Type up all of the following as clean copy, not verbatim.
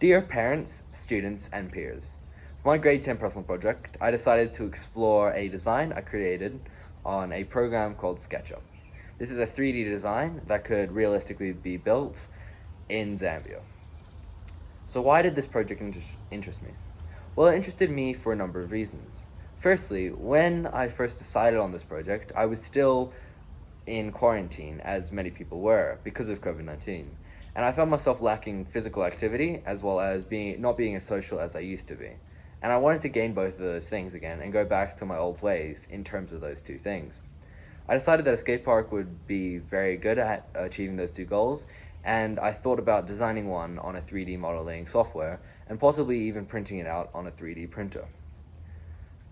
Dear parents, students, and peers, for my grade 10 personal project, I decided to explore a design I created on a program called SketchUp. This is a 3D design that could realistically be built in Zambia. So why did this project interest me? Well, it interested me for a number of reasons. Firstly, when I first decided on this project, I was still in quarantine, as many people were, because of COVID-19. And I found myself lacking physical activity as well as not being as social as I used to be. And I wanted to gain both of those things again and go back to my old ways in terms of those two things. I decided that a skate park would be very good at achieving those two goals, and I thought about designing one on a 3D modeling software and possibly even printing it out on a 3D printer.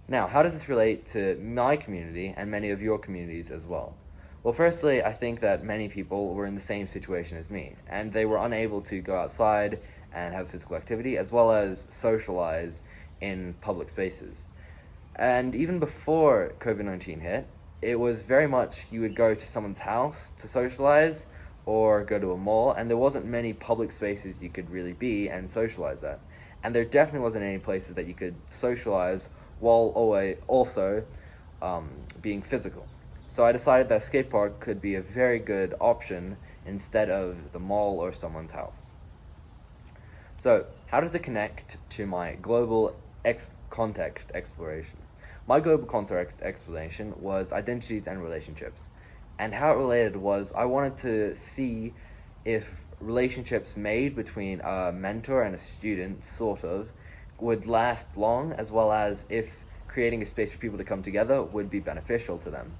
Now, how does this relate to my community and many of your communities as well? Well, firstly, I think that many people were in the same situation as me, and they were unable to go outside and have physical activity, as well as socialize in public spaces. And even before COVID-19 hit, it was very much you would go to someone's house to socialize or go to a mall, and there wasn't many public spaces you could really be and socialize at. And there definitely wasn't any places that you could socialize while also being physical. So I decided that a skate park could be a very good option instead of the mall or someone's house. So how does it connect to my global context exploration? My global context explanation was identities and relationships. And how it related was I wanted to see if relationships made between a mentor and a student, would last long, as well as if creating a space for people to come together would be beneficial to them.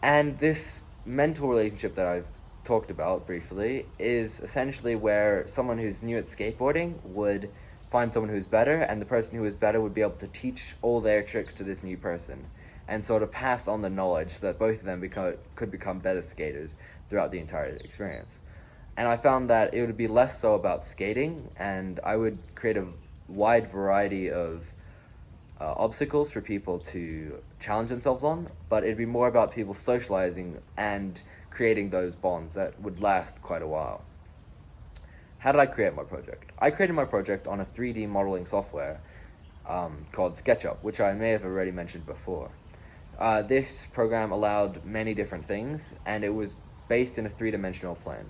And this mentor relationship that I've talked about briefly is essentially where someone who's new at skateboarding would find someone who's better, and the person who is better would be able to teach all their tricks to this new person and sort of pass on the knowledge so that both of them could become better skaters throughout the entire experience. And I found that it would be less so about skating, and I would create a wide variety of obstacles for people to challenge themselves on, but it'd be more about people socializing and creating those bonds that would last quite a while. How did I create my project? I created my project on a 3D modeling software called SketchUp, which I may have already mentioned before. This program allowed many different things, and it was based in a three-dimensional plane.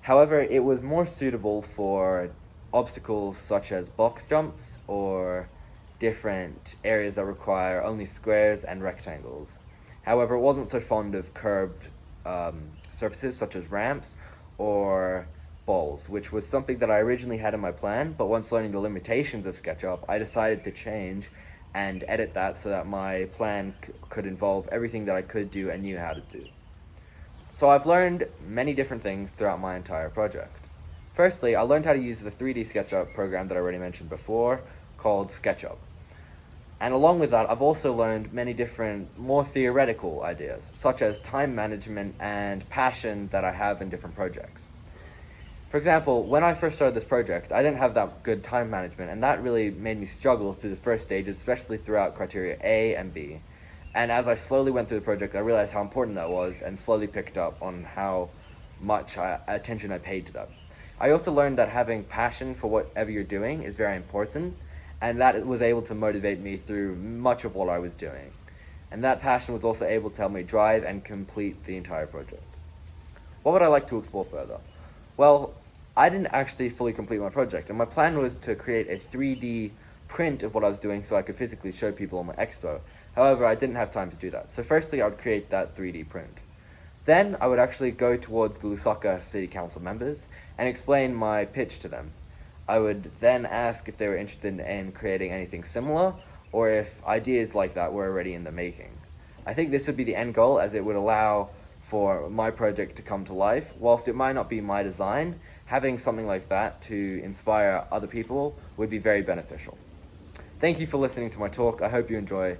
However, it was more suitable for obstacles such as box jumps or different areas that require only squares and rectangles. However, it wasn't so fond of curved surfaces such as ramps or balls, which was something that I originally had in my plan, but once learning the limitations of SketchUp, I decided to change and edit that so that my plan could involve everything that I could do and knew how to do. So I've learned many different things throughout my entire project. Firstly, I learned how to use the 3D SketchUp program that I already mentioned before, called SketchUp. And along with that, I've also learned many different, more theoretical ideas, such as time management and passion that I have in different projects. For example, when I first started this project, I didn't have that good time management, and that really made me struggle through the first stages, especially throughout criteria A and B. And as I slowly went through the project, I realized how important that was and slowly picked up on how much attention I paid to that. I also learned that having passion for whatever you're doing is very important, and that was able to motivate me through much of what I was doing. And that passion was also able to help me drive and complete the entire project. What would I like to explore further? Well, I didn't actually fully complete my project, and my plan was to create a 3D print of what I was doing so I could physically show people on my expo. However, I didn't have time to do that. So firstly, I would create that 3D print. Then I would actually go towards the Lusaka City Council members and explain my pitch to them. I would then ask if they were interested in creating anything similar, or if ideas like that were already in the making. I think this would be the end goal, as it would allow for my project to come to life. Whilst it might not be my design, having something like that to inspire other people would be very beneficial. Thank you for listening to my talk. I hope you enjoy